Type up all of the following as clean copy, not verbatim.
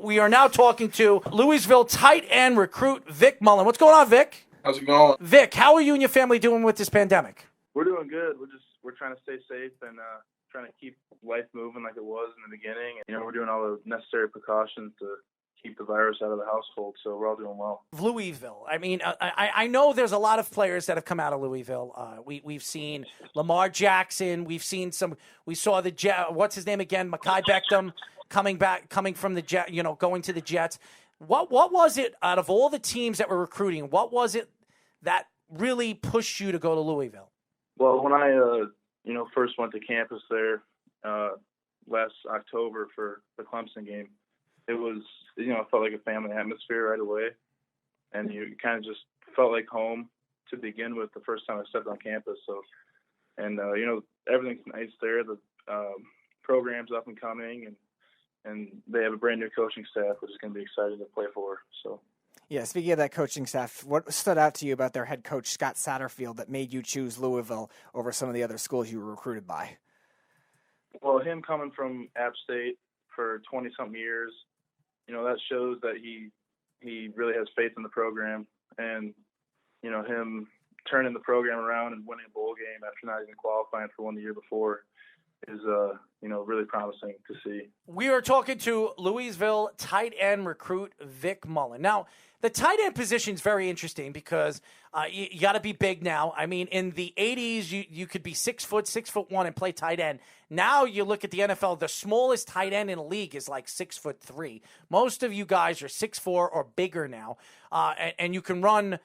We are now talking to Louisville tight end recruit Vic Mullen. What's going on, Vic? How's it going? Vic, how are you and your family doing with this pandemic? We're doing good. We're trying to stay safe and trying to keep life moving like it was in the beginning. And, we're doing all the necessary precautions to keep the virus out of the household, so we're all doing well. Louisville. I mean, I know there's a lot of players that have come out of Louisville. We've seen Lamar Jackson. We saw what's his name again? Mekhi Beckham coming from the Jet. Going to the Jets. What was it out of all the teams that were recruiting? What was it that really pushed you to go to Louisville? Well, when I first went to campus there last October for the Clemson game, it was it felt like a family atmosphere right away, and you kind of just felt like home to begin with the first time I stepped on campus. So, and everything's nice there. The program's up and coming, and they have a brand new coaching staff, which is going to be exciting to play for. So. Yeah, speaking of that coaching staff, what stood out to you about their head coach, Scott Satterfield, that made you choose Louisville over some of the other schools you were recruited by? Well, him coming from App State for 20-something years, that shows that he really has faith in the program. And, him turning the program around and winning a bowl game after not even qualifying for one the year before is, really promising to see. We are talking to Louisville tight end recruit Vic Mullen. Now, the tight end position is very interesting because you got to be big now. I mean, in the 80s, you could be 6'1" and play tight end. Now you look at the NFL, the smallest tight end in the league is like 6'3". Most of you guys are 6'4" or bigger now, and you can run.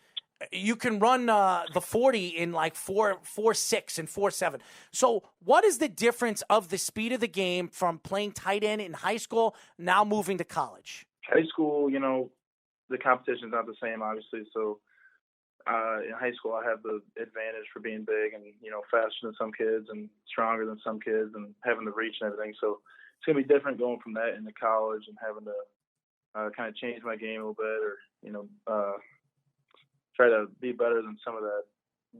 You can run the 40 in like 4.6 and 4.7. So what is the difference of the speed of the game from playing tight end in high school now moving to college? High school, the competition's not the same, obviously. So in high school, I have the advantage for being big and, faster than some kids and stronger than some kids and having the reach and everything. So it's going to be different going from that into college and having to kind of change my game a little bit or, try to be better than some of that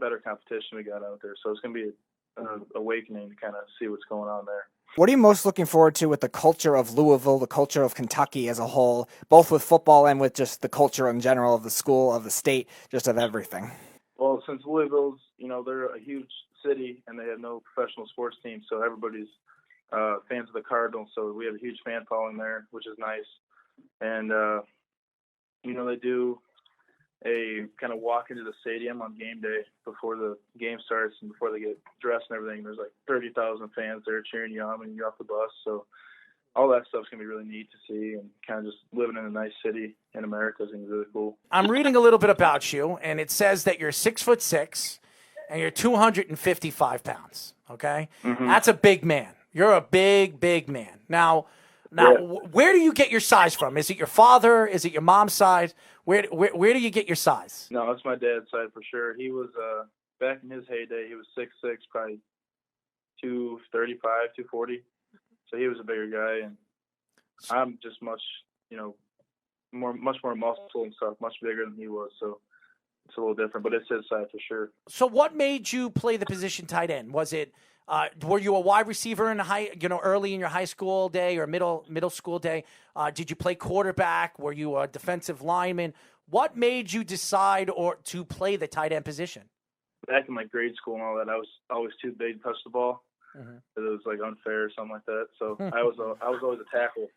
better competition we got out there. So it's going to be an awakening to kind of see what's going on there. What are you most looking forward to with the culture of Louisville, the culture of Kentucky as a whole, both with football and with just the culture in general of the school, of the state, just of everything? Well, since Louisville's, they're a huge city and they have no professional sports team, so everybody's fans of the Cardinals. So we have a huge fan following there, which is nice. And, they do a kind of walk into the stadium on game day before the game starts and before they get dressed and everything. There's like 30,000 fans there cheering you on when you're off the bus. So all that stuff's going to be really neat to see, and kind of just living in a nice city in America is going to be really cool. I'm reading a little bit about you, and it says that you're 6'6" and you're 255 pounds. Okay. Mm-hmm. That's a big man. You're a big, big man. Now, yeah. Where do you get your size from? Is it your father? Is it your mom's side? Where do you get your size? No, it's my dad's side for sure. He was back in his heyday. He was 6'6", probably 235, 240. So he was a bigger guy, and I'm just much more muscle and stuff, much bigger than he was. So it's a little different, but it's his side for sure. So what made you play the position tight end? Was it were you a wide receiver in early in your high school day or middle school day? Did you play quarterback? Were you a defensive lineman? What made you decide to play the tight end position? Back in grade school and all that, I was always too big to touch the ball. Mm-hmm. It was unfair or something like that. So I was always a tackle.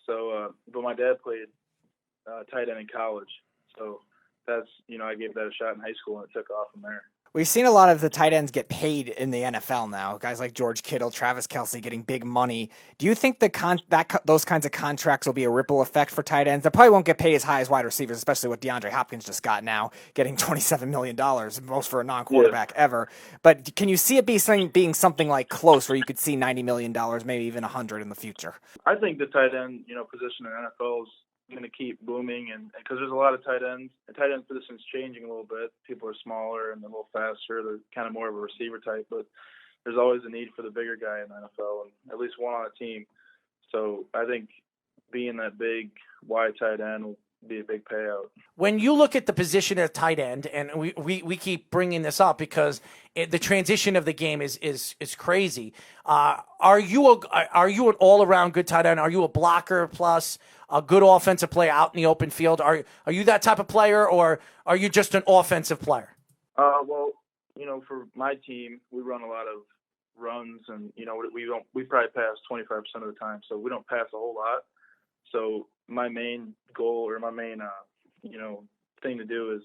So, but my dad played tight end in college. So that's I gave that a shot in high school and it took off from there. We've seen a lot of the tight ends get paid in the NFL now. Guys like George Kittle, Travis Kelce getting big money. Do you think those kinds of contracts will be a ripple effect for tight ends? They probably won't get paid as high as wide receivers, especially what DeAndre Hopkins just got now, getting $27 million, most for a non-quarterback ever. But can you see it being something like close where you could see $90 million, maybe even $100 in the future? I think the tight end, position in the NFL is going to keep booming, and because there's a lot of tight ends. The tight end position is changing a little bit. People are smaller and a little faster. They're kind of more of a receiver type, but there's always a need for the bigger guy in the NFL, and at least one on a team. So I think being that big, wide tight end will be a big payout. When you look at the position at tight end, and we keep bringing this up because the transition of the game is crazy. Are you an all around good tight end? Are you a blocker plus a good offensive player out in the open field? Are you that type of player, or are you just an offensive player? Well, for my team, we run a lot of runs, and we probably pass 25% of the time, so we don't pass a whole lot. So my main goal, or my main thing to do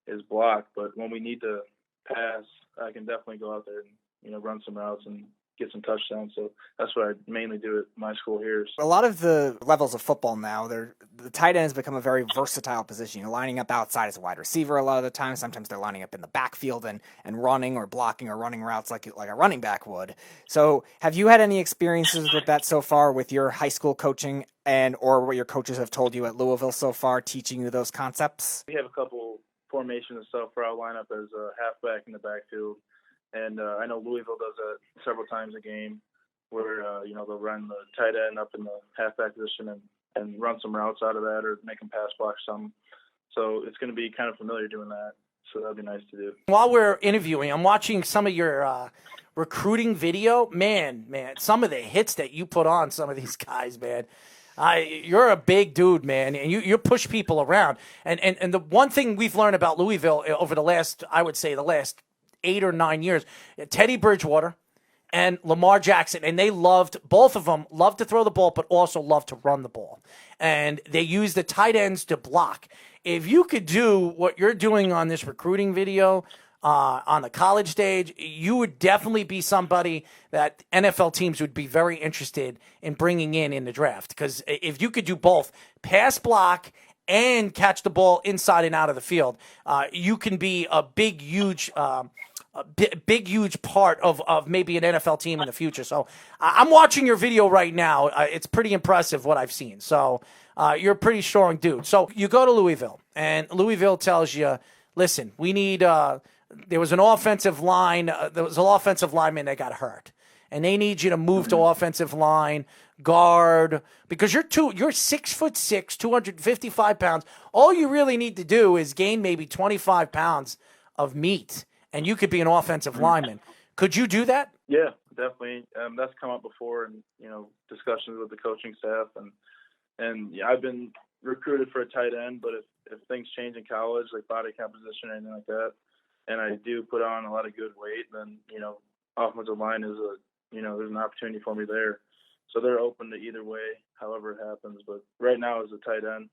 is block. But when we need to pass, I can definitely go out there and run some routes and get some touchdowns. So that's what I mainly do at my school here. A lot of the levels of football now, the tight end has become a very versatile position. You're lining up outside as a wide receiver a lot of the time. Sometimes they're lining up in the backfield and running or blocking or running routes like a running back would. So have you had any experiences with that so far with your high school coaching or what your coaches have told you at Louisville so far, teaching you those concepts? We have a couple formations and stuff where I'll line up as a halfback in the backfield. And I know Louisville does that several times a game where, they'll run the tight end up in the halfback position and run some routes out of that or make them pass block some. So it's going to be kind of familiar doing that. So that'd be nice to do. While we're interviewing, I'm watching some of your recruiting video. Man, some of the hits that you put on some of these guys, man. You're a big dude, man, and you push people around. And the one thing we've learned about Louisville over the last 8 or 9 years, Teddy Bridgewater and Lamar Jackson, and both of them loved to throw the ball, but also loved to run the ball. And they use the tight ends to block. If you could do what you're doing on this recruiting video on the college stage, you would definitely be somebody that NFL teams would be very interested in bringing in the draft. Because if you could do both, pass block and catch the ball inside and out of the field, you can be a big, huge part of maybe an NFL team in the future. So I'm watching your video right now. It's pretty impressive what I've seen. So you're a pretty strong dude. So you go to Louisville, and Louisville tells you, listen, we need there was an offensive line. There was an offensive lineman that got hurt, and they need you to move to offensive line, guard, because you're 6'6", 255 pounds. All you really need to do is gain maybe 25 pounds of meat, and you could be an offensive lineman. Could you do that? Yeah, definitely. That's come up before, and discussions with the coaching staff, and yeah, I've been recruited for a tight end, but if things change in college, like body composition or anything like that, and I do put on a lot of good weight, then offensive line is there's an opportunity for me there. So they're open to either way, however it happens. But right now, as a tight end,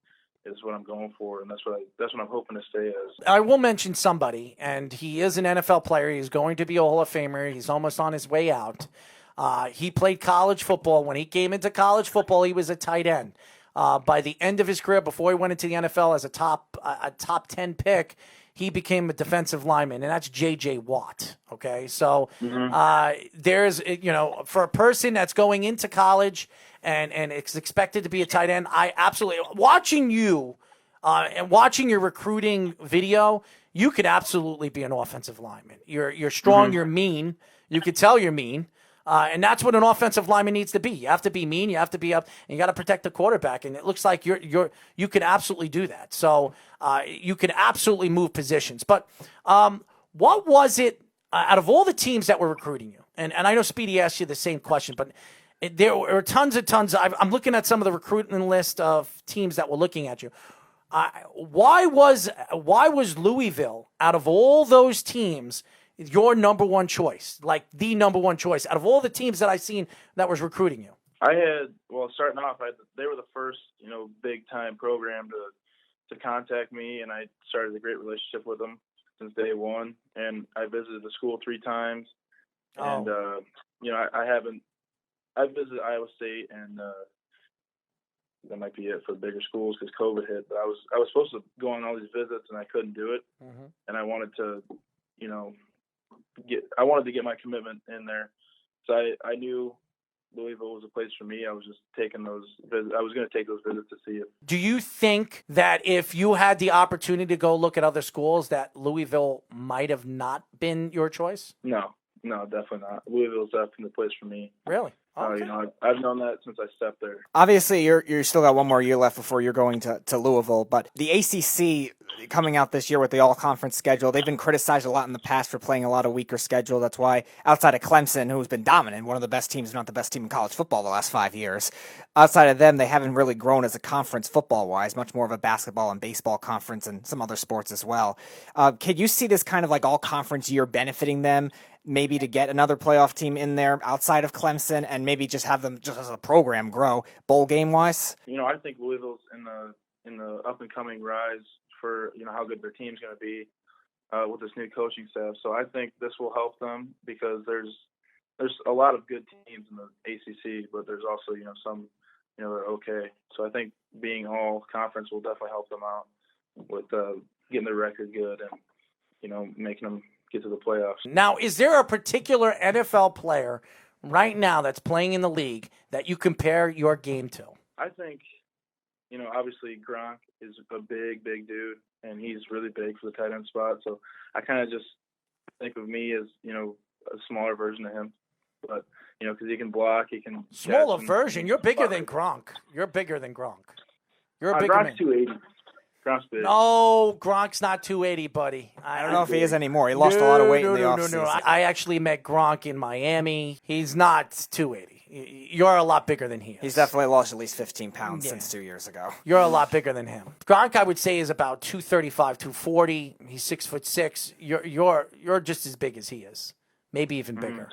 is what I'm going for, and that's what I'm hoping to stay as. I will mention somebody, and he is an NFL player. He's going to be a Hall of Famer. He's almost on his way out. He played college football. When he came into college football, he was a tight end. By the end of his career, before he went into the NFL as a top 10 pick, he became a defensive lineman, and that's J.J. Watt. Okay, so there's for a person that's going into college and it's expected to be a tight end, I absolutely watching you and watching your recruiting video, you could absolutely be an offensive lineman. You're strong, you're mean. You could tell you're mean. And that's what an offensive lineman needs to be. You have to be mean. You have to be up, and you got to protect the quarterback. And it looks like you can absolutely do that. So you can absolutely move positions. But what was it out of all the teams that were recruiting you? And I know Speedy asked you the same question, but there were tons. I'm looking at some of the recruiting list of teams that were looking at you. Why was Louisville, out of all those teams, your number one choice, like the number one choice out of all the teams that I've seen that was recruiting you? Starting off, they were the first, big time program to contact me, and I started a great relationship with them since day one. And I visited the school 3 times, and I visited Iowa State, and that might be it for the bigger schools because COVID hit. But I was supposed to go on all these visits, and I couldn't do it, and I wanted to, get my commitment in there. So I knew Louisville was a place for me. I was just taking those visits. I was going to take those visits to see it. Do you think that if you had the opportunity to go look at other schools, that Louisville might have not been your choice? No, definitely not. Louisville's definitely the place for me. Really? Okay. I've known that since I stepped there. Obviously, you're still got one more year left before you're going to Louisville, but the ACC coming out this year with the all-conference schedule, they've been criticized a lot in the past for playing a lot of weaker schedule. That's why outside of Clemson, who's been dominant, one of the best teams, if not the best team in college football the last 5 years, outside of them, they haven't really grown as a conference football-wise, much more of a basketball and baseball conference and some other sports as well. Can you see this kind of like all-conference year benefiting them, maybe to get another playoff team in there outside of Clemson and maybe just have them just as a program grow bowl game wise? I think Louisville's in the up and coming rise for how good their team's going to be with this new coaching staff. So I think this will help them because there's a lot of good teams in the ACC, but there's also some they're okay. So I think being all conference will definitely help them out with getting their record good and making them get to the playoffs. Now, is there a particular NFL player right now that's playing in the league that you compare your game to? I think, obviously Gronk is a big dude, and he's really big for the tight end spot. So I kind of just think of me as, a smaller version of him. But, because he can block, he can... Smaller version? You're bigger than Gronk. You're bigger than Gronk. You're a bigger man. Gronk's 280. Gronk's big. No, Gronk's not 280, buddy. I don't know if he is anymore. He lost a lot of weight in the offseason. No. I actually met Gronk in Miami. He's not 280. You're a lot bigger than he is. He's definitely lost at least 15 pounds since 2 years ago. You're a lot bigger than him. Gronk, I would say, is about 235, 240. He's 6'6". You're just as big as he is, maybe even bigger.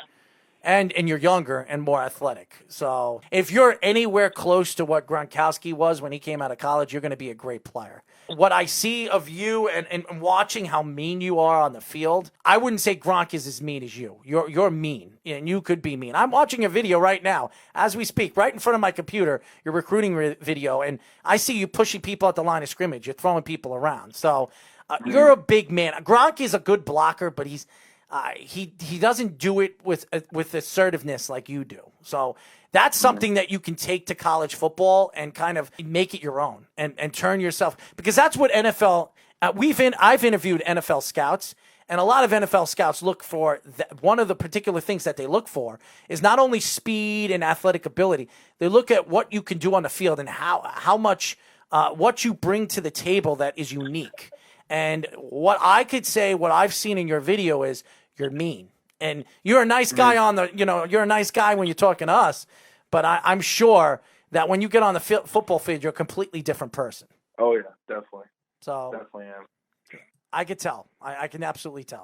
And you're younger and more athletic. So if you're anywhere close to what Gronkowski was when he came out of college, you're going to be a great player. What I see of you and watching how mean you are on the field, I wouldn't say Gronk is as mean as you. You're mean, and you could be mean. I'm watching a video right now as we speak, right in front of my computer, your recruiting video, and I see you pushing people at the line of scrimmage. You're throwing people around. So you're a big man. Gronk is a good blocker, but he doesn't do it with assertiveness like you do. So that's something that you can take to college football and kind of make it your own and turn yourself, because that's what NFL. I've interviewed NFL scouts, and a lot of NFL scouts look for one of the particular things that they look for is not only speed and athletic ability. They look at what you can do on the field and how much what you bring to the table that is unique. And what I could say, what I've seen in your video is you're mean. And you're a nice guy you're a nice guy when you're talking to us, but I'm sure that when you get on the football field, you're a completely different person. Oh, yeah, definitely. So definitely am. I could tell. I can absolutely tell.